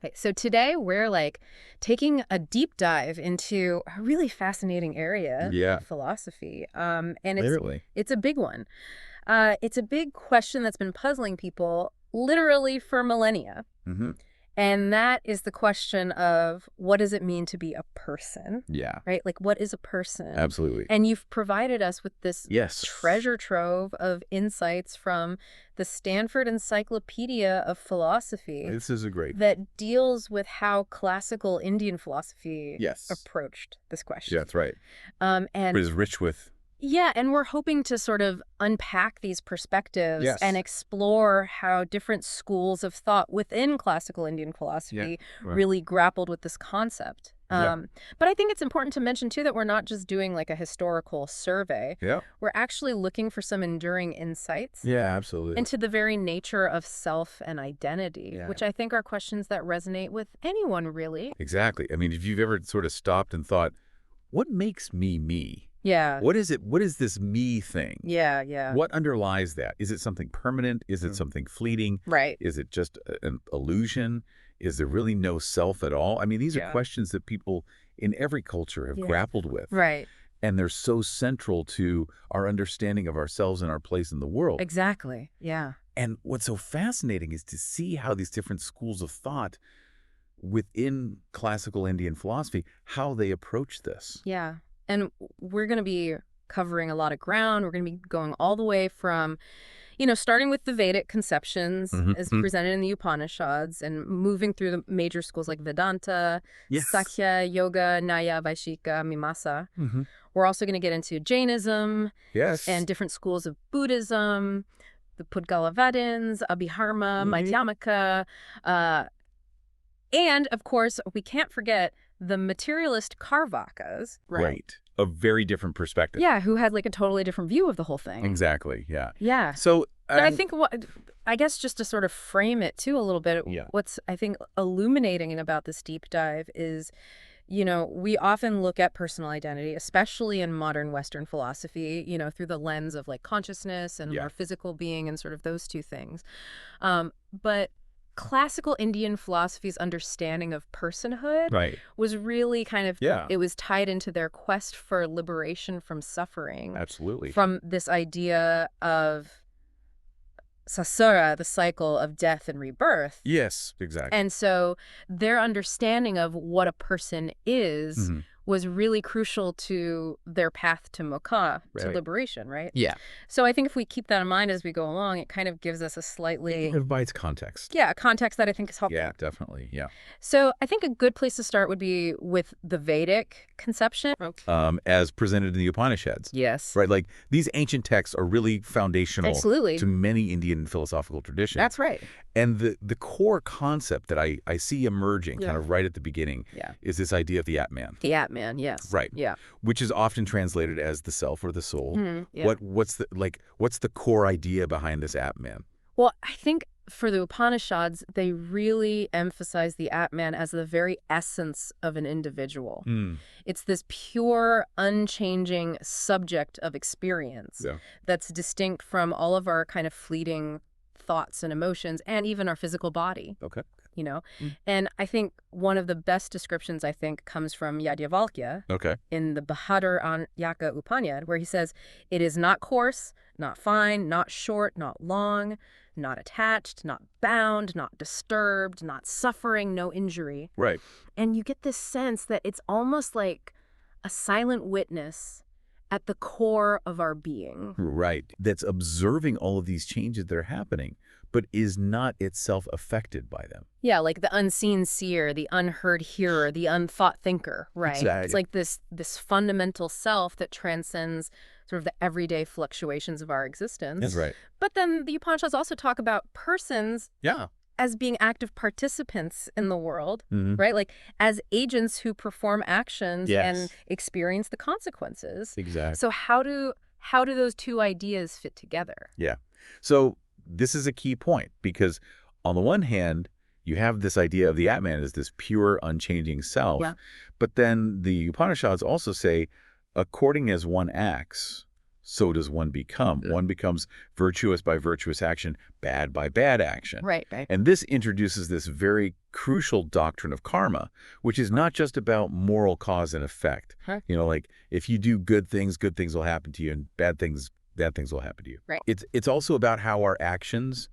Okay, so today we're like taking a deep dive into a really fascinating area Yeah, of philosophy. And literally. it's a big one. It's a big question that's been puzzling people literally for millennia. Hmm. And that is the question of what does it mean to be a person, Yeah, right? Like, what is a person? absolutely. And you've provided us with this Yes. treasure trove of insights from the Stanford Encyclopedia of Philosophy This is a great. that deals with how classical Indian philosophy Yes. approached this Yeah, question. that's right. And But it's rich with. yeah, and we're hoping to sort of unpack these perspectives and Yes. explore how different schools of thought within classical Indian Yeah. philosophy Right. really grappled with this concept. Yeah. But I think it's important to mention, too, that we're not just doing like a historical survey. Yeah. We're actually looking for some enduring insights Yeah, absolutely. into the very nature of self and identity, Yeah. which I think are questions that resonate with anyone, really. Exactly. I mean, if you've ever sort of stopped and thought, what makes me me? Yeah. What is it? What is this me thing? Yeah, yeah. What underlies that? Is it something permanent? Is it something fleeting? Right. Is it just an illusion? Is there really no self at all? I mean, these are Yeah. questions that people in every culture have Yeah. grappled with. Right. And they're so central to our understanding of ourselves and our place in the world. Exactly. Yeah. And what's so fascinating is to see how these different schools of thought within classical Indian philosophy, how they approach this. Yeah. And we're going to be covering a lot of ground. We're going to be going all the way from, starting with the Vedic conceptions as Mhm. presented in the Upanishads and moving through the major schools like Vedanta, Yes. Sakya, Yoga, Nyaya, Vaishika, Mimamsa. Hmm. We're also going to get into Jainism Yes. and different schools of Buddhism, the Pudgalavadins, Abhiharma, Mhm. Madhyamaka, uh, and, of course, we can't forget the materialist Carvakas, right? Right. A very different perspective. Yeah, who had like a totally different view of the whole thing. Exactly. Yeah. Yeah. So, And I think I guess just to sort of frame it too a little bit, Yeah. what's I think illuminating about this deep dive is, we often look at personal identity, especially in modern Western philosophy, through the lens of like consciousness and Yeah. our physical being and sort of those two things. But classical Indian philosophy's understanding of personhood Right. was really kind of, Yeah. it was tied into their quest for liberation from suffering, Absolutely. from this idea of sasura, the cycle of death and rebirth. Yes. Exactly. And so their understanding of what a person is Mhm. was really crucial to their path to moksha, to Right. liberation, right? Yeah. So I think if we keep that in mind as we go along, it kind of gives us a slightly, It provides context. yeah, a context that I think is helpful. Yeah, definitely. Yeah. So I think a good place to start would be with the Vedic conception. As presented in the Upanishads. Yes. Right. Like these ancient texts are really foundational Absolutely. to many Indian philosophical traditions. That's right. And the core concept that I see emerging kind of right at the beginning Yeah. is this idea of the Atman. The Atman, yes. Right. Yeah. Which is often translated as the self or the soul. Yeah. What's the core idea behind this Atman? Well, I think for the Upanishads, they really emphasize the Atman as the very essence of an individual. It's this pure, unchanging subject of experience Yeah. that's distinct from all of our kind of fleeting thoughts and emotions and even our physical body. Okay. And I think one of the best descriptions, comes from Yajnavalkya Okay. in the Bahadar-Anyaka Upanishad, where he says, it is not coarse, not fine, not short, not long, not attached, not bound, not disturbed, not suffering, no injury. Right. And you get this sense that it's almost like a silent witness at the core of our being. Right. That's observing all of these changes that are happening, but is not itself affected by them. Yeah, like the unseen seer, the unheard hearer, the unthought thinker, right? Exactly. It's like this fundamental self that transcends sort of the everyday fluctuations of our existence. That's right. But then the Upanishads also talk about persons Yeah. as being active participants in the world, Mhm. right? Like as agents who perform actions Yes. and experience the consequences. Exactly. So how do those two ideas fit together? Yeah. So this is a key point because on the one hand, you have this idea of the Atman as this pure, unchanging self. Yeah. But then the Upanishads also say, according as one acts, so does one become. One becomes virtuous by virtuous action, bad by bad action. Right, right. And this introduces this very crucial doctrine of karma, which is not just about moral cause and effect. Huh. Like if you do good things will happen to you, and bad things will happen to you. Right. It's also about how our actions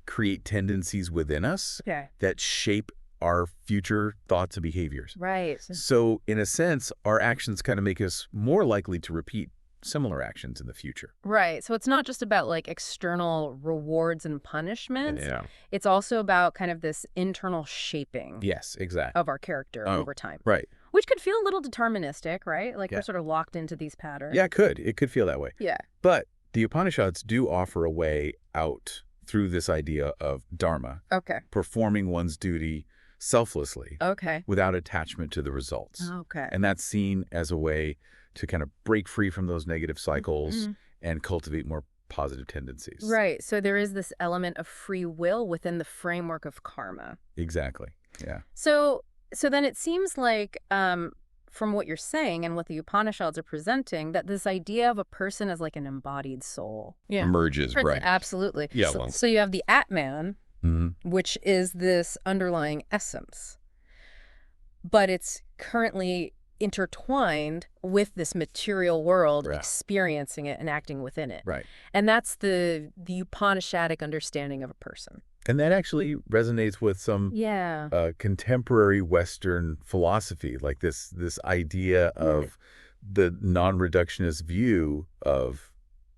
create tendencies within us that shape our future thoughts and behaviors. Right. So in a sense, our actions kind of make us more likely to repeat similar actions in the future. Right. So it's not just about like external rewards and punishments. Yeah. It's also about kind of this internal shaping Yes, exactly. of our character over time. Right. Which could feel a little deterministic, right? Like Yeah. we're sort of locked into these patterns. Yeah, it could. It could feel that way. Yeah. But the Upanishads do offer a way out through this idea of dharma, Okay. performing one's duty selflessly Okay. without attachment to the results. Okay. And that's seen as a way to kind of break free from those negative cycles and cultivate more positive tendencies. Right. So there is this element of free will within the framework of karma. Exactly. Yeah. So then it seems like from what you're saying and what the Upanishads are presenting, that this idea of a person as like an embodied soul Emerges, right. Absolutely. Yeah. So you have the Atman, which is this underlying essence, but it's currently intertwined with this material world, experiencing it and acting within it. Right. And that's the Upanishadic understanding of a person. And that actually resonates with some contemporary Western philosophy, like this idea of the non-reductionist view of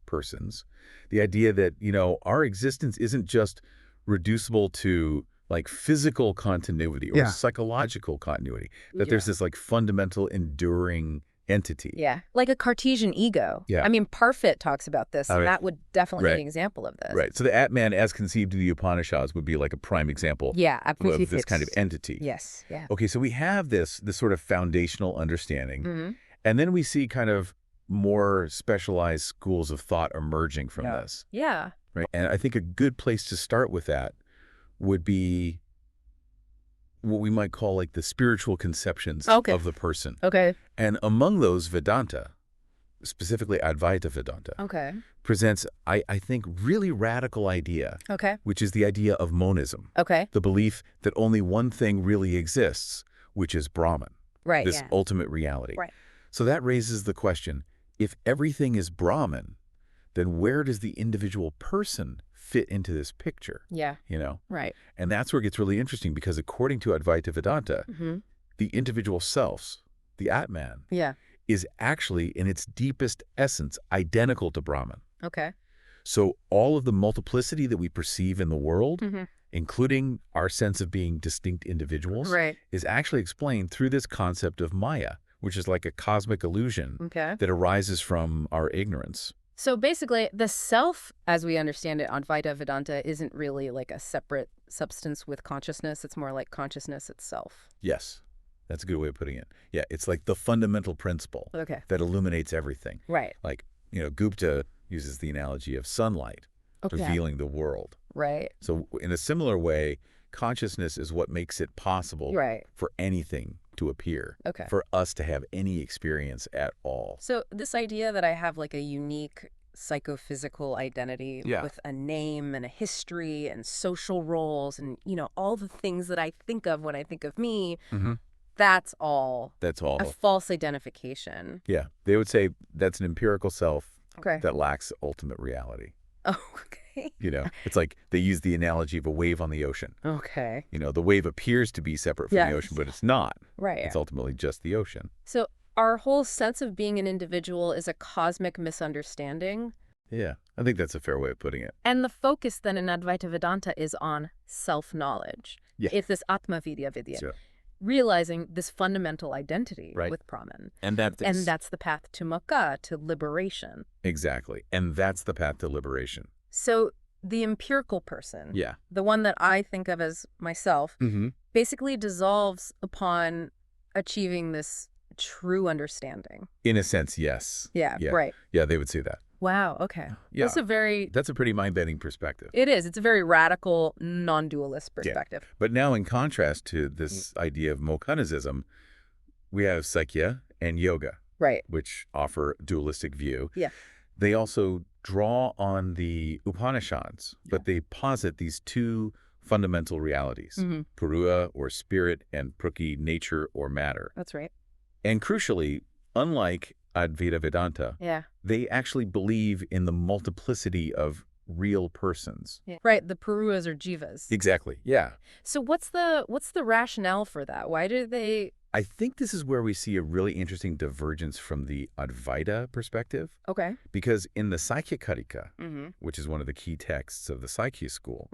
persons. The idea that, our existence isn't just reducible to like physical continuity or psychological continuity, that there's this like fundamental enduring entity. Yeah, like a Cartesian ego. Yeah. I mean, Parfit talks about this, and that would definitely be an example of this. Right. So the Atman, as conceived in the Upanishads, would be like a prime example of this kind of entity. Yes. Yeah. Okay, so we have this sort of foundational understanding, and then we see kind of more specialized schools of thought emerging from this. Yeah. Right. And I think a good place to start with that would be what we might call like the spiritual conceptions of the person. Okay. And among those, Vedanta, specifically Advaita Vedanta, presents, I think, really radical idea, which is the idea of monism. The belief that only one thing really exists, which is Brahman, this ultimate reality. Right. So that raises the question, if everything is Brahman, then where does the individual person fit into this picture? Yeah. Right. And that's where it gets really interesting, because according to Advaita Vedanta, the individual self, the Atman, is actually in its deepest essence identical to Brahman. Okay. So all of the multiplicity that we perceive in the world, including our sense of being distinct individuals, is actually explained through this concept of Maya, which is like a cosmic illusion that arises from our ignorance. So basically, the self, as we understand it, Advaita Vedanta, isn't really like a separate substance with consciousness. It's more like consciousness itself. Yes, that's a good way of putting it. Yeah, it's like the fundamental principle that illuminates everything. Right. Like, Gupta uses the analogy of sunlight revealing the world. Right. So in a similar way, consciousness is what makes it possible for anything to appear, for us to have any experience at all. So this idea that I have like a unique psychophysical identity with a name and a history and social roles and, all the things that I think of when I think of me, that's all a false identification. Yeah. They would say that's an empirical self that lacks ultimate reality. Okay. It's like they use the analogy of a wave on the ocean. Okay. The wave appears to be separate from the ocean, but it's not. Right. It's ultimately just the ocean. So our whole sense of being an individual is a cosmic misunderstanding. Yeah, I think that's a fair way of putting it. And the focus then in Advaita Vedanta is on self-knowledge. Yeah. It's this Atma Vidya. Sure. Realizing this fundamental identity with Brahman. And that's the path to moksha, to liberation. Exactly. And that's the path to liberation. So the empirical person, the one that I think of as myself, basically dissolves upon achieving this true understanding. In a sense, yes. Yeah, right. Yeah, they would say that. Wow, okay. Yeah. That's a pretty mind-bending perspective. It is. It's a very radical, non-dualist perspective. Yeah. But now in contrast to this idea of mokshanism, we have Sakya and yoga, which offer a dualistic view. Yeah. They also draw on the Upanishads, but they posit these two fundamental realities, Purua, or spirit, and Prakriti, nature, or matter. That's right. And crucially, unlike Advaita Vedanta, they actually believe in the multiplicity of real persons. Yeah. Right, the Puruas or Jivas. Exactly, yeah. So what's the rationale for that? Why do they... I think this is where we see a really interesting divergence from the Advaita perspective. Okay. Because in the Sankhya Karika, which is one of the key texts of the Sankhya school,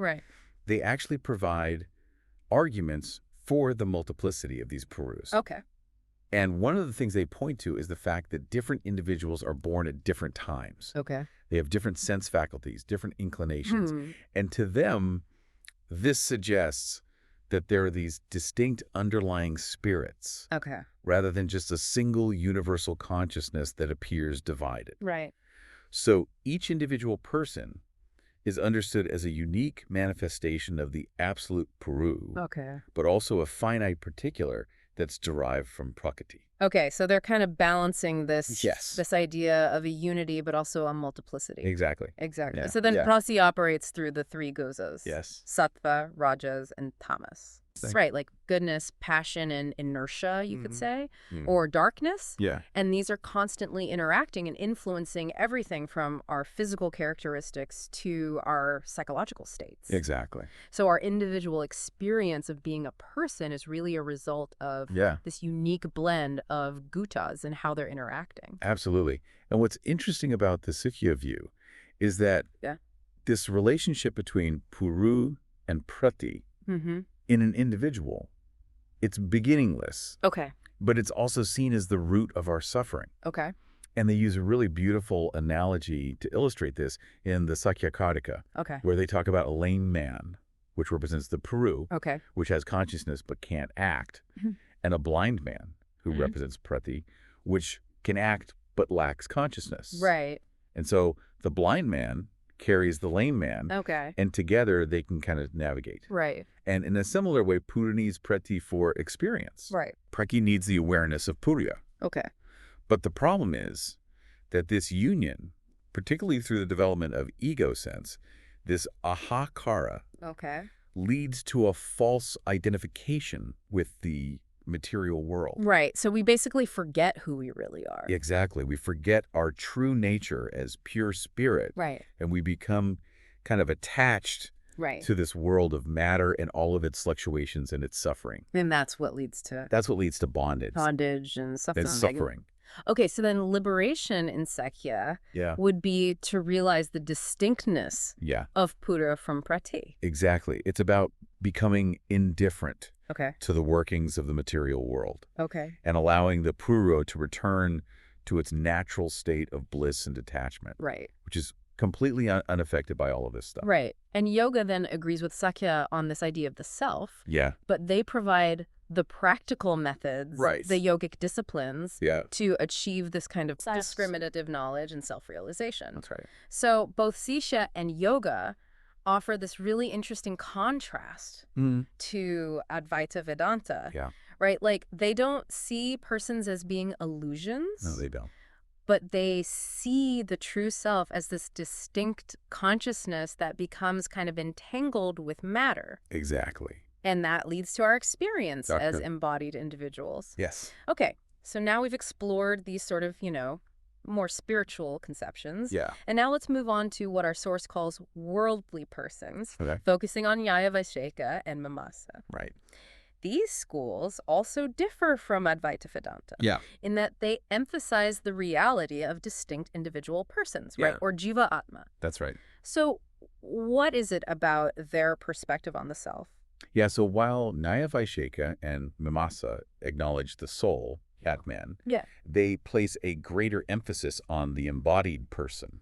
they actually provide arguments for the multiplicity of these Purus. Okay. And one of the things they point to is the fact that different individuals are born at different times. Okay. They have different sense faculties, different inclinations. And to them, this suggests that there are these distinct underlying spirits. Okay. Rather than just a single universal consciousness that appears divided. Right. So each individual person is understood as a unique manifestation of the absolute Puru, but also a finite particular that's derived from Prakriti. Okay, so they're kind of balancing this idea of a unity, but also a multiplicity. Exactly. Exactly. Yeah. So then Prasi operates through the three gozas. Yes. Sattva, Rajas, and Tamas. That's right, like goodness, passion, and inertia, you could say, or darkness. Yeah. And these are constantly interacting and influencing everything from our physical characteristics to our psychological states. Exactly. So our individual experience of being a person is really a result of this unique blend of gutas and how they're interacting. Absolutely. And what's interesting about the Sikya view is that this relationship between Puru and Prati in an individual, it's beginningless. Okay. But it's also seen as the root of our suffering. Okay. And they use a really beautiful analogy to illustrate this in the Sakya Karika, where they talk about a lame man, which represents the Puru, which has consciousness but can't act, and a blind man, who represents Prati, which can act but lacks consciousness. Right. And so the blind man carries the lame man, and together they can kind of navigate. Right. And in a similar way, Puru needs Prati for experience. Right. Prati needs the awareness of Purya. Okay. But the problem is that this union, particularly through the development of ego sense, this ahakara, leads to a false identification with the material world. Right. So we basically forget who we really are. Exactly. We forget our true nature as pure spirit. Right. And we become kind of attached to this world of matter and all of its fluctuations and its suffering. And that's what leads to... That's what leads to bondage. Bondage and suffering. And suffering. Okay, so then liberation in Sakya would be to realize the distinctness of Pura from Prati. Exactly. It's about becoming indifferent to the workings of the material world. And allowing the Puro to return to its natural state of bliss and detachment. Right. Which is completely unaffected by all of this stuff. Right. And yoga then agrees with Sakya on this idea of the self. Yeah. But they provide the practical methods, the yogic disciplines, to achieve this kind of discriminative knowledge and self-realization. That's right. So both Sisha and yoga offer this really interesting contrast to Advaita Vedanta. Yeah. Right? Like, they don't see persons as being illusions. No, they don't. But they see the true self as this distinct consciousness that becomes kind of entangled with matter. Exactly. And that leads to our experience as embodied individuals. Yes. Okay, so now we've explored these sort of, more spiritual conceptions. Yeah. And now let's move on to what our source calls worldly persons, focusing on Nyaya Vaisheshika and Mimamsa. Right. These schools also differ from Advaita Vedanta in that they emphasize the reality of distinct individual persons, right? Or Jiva Atma. That's right. So what is it about their perspective on the self? Yeah, so while Nyaya Vaisheshika and Mimamsa acknowledge the soul, Atman, they place a greater emphasis on the embodied person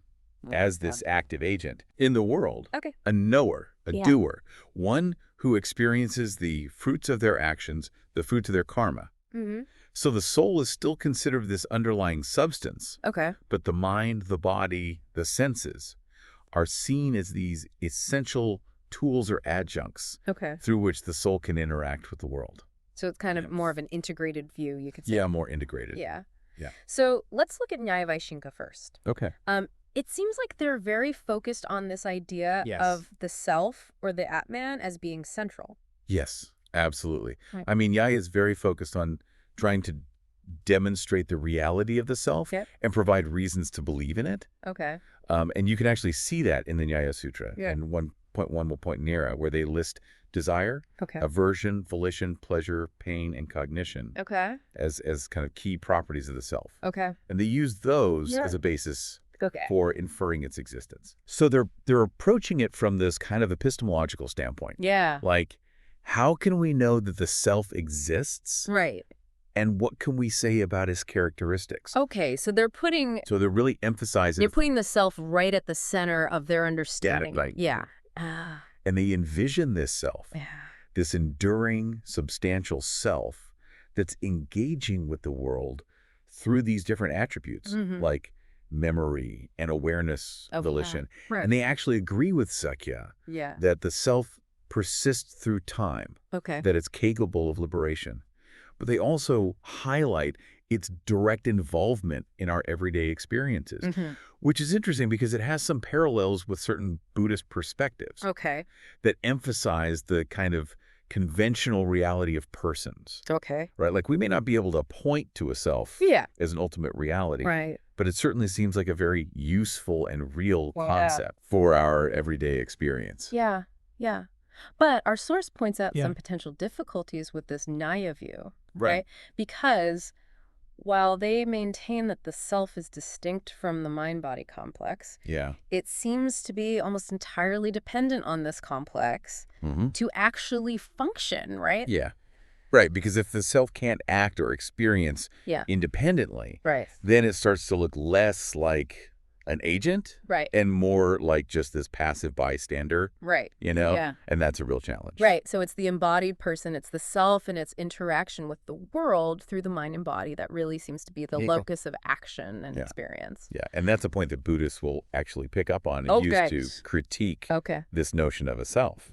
as this active agent in the world, a knower, a doer, one who experiences the fruits of their actions, the fruits of their karma. So the soul is still considered this underlying substance, but the mind, the body, the senses are seen as these essential tools or adjuncts through which the soul can interact with the world. So it's kind of more of an integrated view, you could say. Yeah, more integrated. Yeah. Yeah. So let's look at Nyaya Vaisheshika first. Okay. It seems like they're very focused on this idea of the self or the Atman as being central. Yes, absolutely. Right. I mean, Nyaya is very focused on trying to demonstrate the reality of the self and provide reasons to believe in it. Okay. And you can actually see that in the Nyaya Sutra in 1.1.Nira, where they list desire, aversion, volition, pleasure, pain, and cognition as kind of key properties of the self. Okay. And they use those as a basis for inferring its existence. So they're approaching it from this kind of epistemological standpoint. Yeah. Like, how can we know that the self exists? Right. And what can we say about its characteristics? Okay, so they're really emphasizing... They're putting the self right at the center of their understanding. Yeah. And they envision this self, this enduring, substantial self that's engaging with the world through these different attributes, like memory and awareness, volition. Right. And they actually agree with Sakya that the self persists through time, that it's capable of liberation. But they also highlight its direct involvement in our everyday experiences, which is interesting because it has some parallels with certain Buddhist perspectives that emphasize the kind of conventional reality of persons. Right? Like, we may not be able to point to a self as an ultimate reality, but it certainly seems like a very useful and real concept for our everyday experience. Yeah. But our source points out some potential difficulties with this Nyaya view, right? Because while they maintain that the self is distinct from the mind-body complex, it seems to be almost entirely dependent on this complex to actually function, right? Yeah. Right, because if the self can't act or experience independently, then it starts to look less like an agent and more like just this passive bystander, you know? And that's a real challenge. Right. So it's the embodied person, it's the self and its interaction with the world through the mind and body that really seems to be the locus of action and experience. Yeah, and that's a point that Buddhists will actually pick up on and use to critique this notion of a self.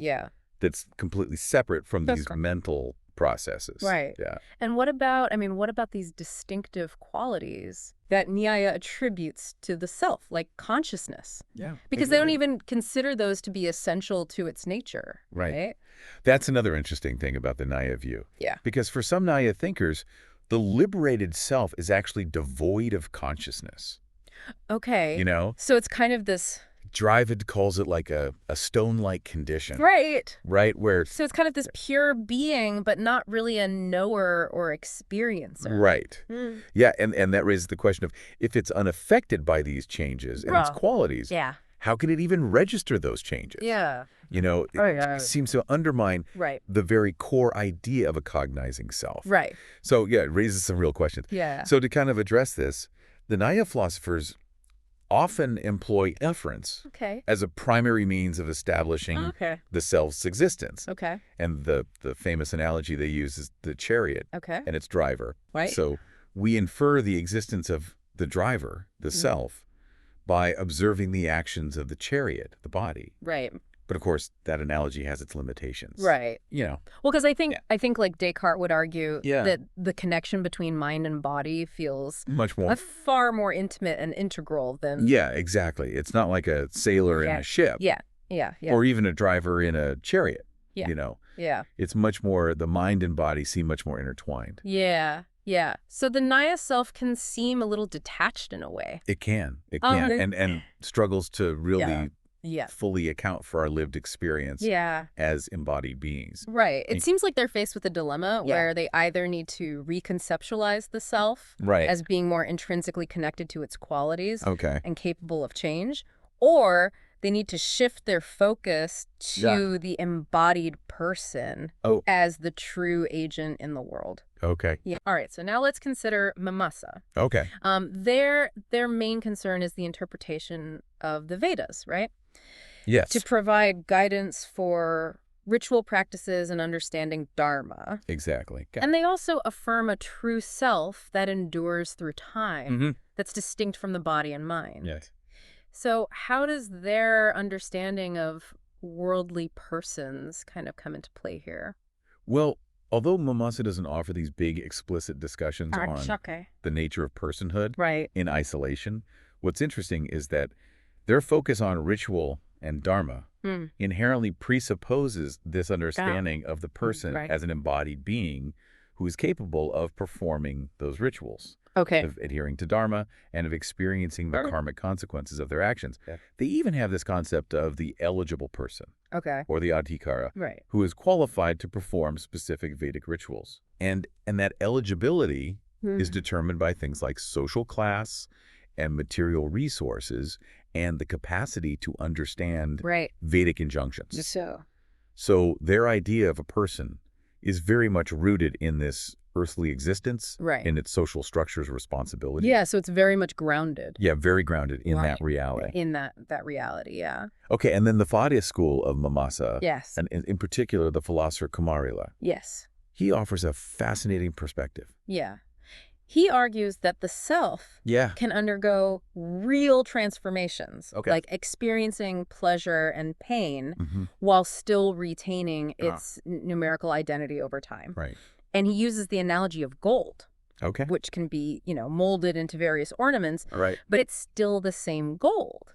That's completely separate from these mental processes. Yeah. And what about these distinctive qualities that Nyaya attributes to the self, like consciousness? Because they don't even consider those to be essential to its nature. Right. That's another interesting thing about the Nyaya view. Because for some Nyaya thinkers, the liberated self is actually devoid of consciousness. Okay. You know? So it's kind of this... Dravid calls it like a stone-like condition. Right. Where... So it's kind of this pure being, but not really a knower or experiencer. Right. Yeah, and that raises the question of, if it's unaffected by these changes and its qualities, how can it even register those changes? You know, it seems to undermine the very core idea of a cognizing self. So, it raises some real questions. So to kind of address this, the Nyaya philosophers often employ inference as a primary means of establishing the self's existence. And the famous analogy they use is the chariot and its driver. So we infer the existence of the driver, the self, by observing the actions of the chariot, the body. But of course, that analogy has its limitations. You know. Well, because I think like Descartes would argue that the connection between mind and body feels far more intimate and integral than... Yeah, exactly. It's not like a sailor in a ship. Or even a driver in a chariot. You know. It's much more, the mind and body seem much more intertwined. So the Nyaya self can seem a little detached in a way. It can. And struggles to really... fully account for our lived experience as embodied beings. It seems like they're faced with a dilemma where they either need to reconceptualize the self as being more intrinsically connected to its qualities and capable of change, or they need to shift their focus to the embodied person as the true agent in the world. All right, so now let's consider Mimamsa. Their main concern is the interpretation of the Vedas, right? To provide guidance for ritual practices and understanding Dharma. And they also affirm a true self that endures through time, that's distinct from the body and mind. So how does their understanding of worldly persons kind of come into play here? Well, although Mimamsa doesn't offer these big explicit discussions on the nature of personhood in isolation, What's interesting is that their focus on ritual and dharma inherently presupposes this understanding of the person as an embodied being who is capable of performing those rituals, of adhering to dharma, and of experiencing the karmic consequences of their actions. They even have this concept of the eligible person, or the adhikara, who is qualified to perform specific Vedic rituals. And that eligibility is determined by things like social class and material resources and the capacity to understand Vedic injunctions. So their idea of a person is very much rooted in this earthly existence, in its social structures, responsibility. Yeah, so it's very much grounded. Yeah, very grounded in that reality. In that reality, yeah. Okay, and then the Fadia school of Mimamsa, yes, and in particular the philosopher Kumarila, yes, he offers a fascinating perspective. Yeah. He argues that the self can undergo real transformations, like experiencing pleasure and pain while still retaining its numerical identity over time. And he uses the analogy of gold, which can be, molded into various ornaments, but it's still the same gold.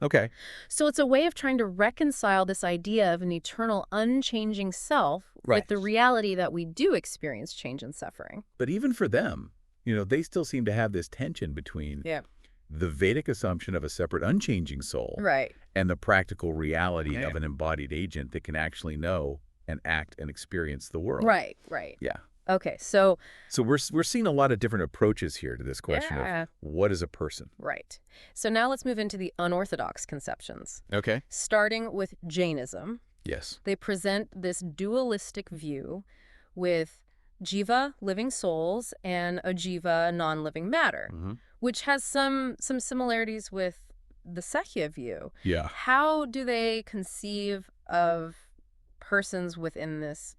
So it's a way of trying to reconcile this idea of an eternal, unchanging self with the reality that we do experience change and suffering. But even for them, they still seem to have this tension between the Vedic assumption of a separate unchanging soul and the practical reality of an embodied agent that can actually know and act and experience the world. Yeah. Okay, so we're seeing a lot of different approaches here to this question of what is a person. So now let's move into the unorthodox conceptions. Starting with Jainism. Yes. They present this dualistic view with jiva, living souls, and ajiva, non-living matter, which has some similarities with the Sakhya view. How do they conceive of persons within this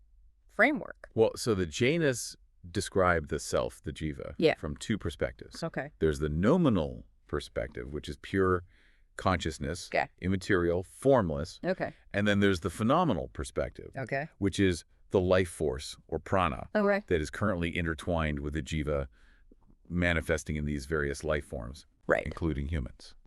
framework? Well, so the Jainas describe the self, the jiva, from two perspectives. There's the nominal perspective, which is pure consciousness, immaterial, formless. And then there's the phenomenal perspective, which is the life force, or prana, that is currently intertwined with the jiva manifesting in these various life forms, including humans.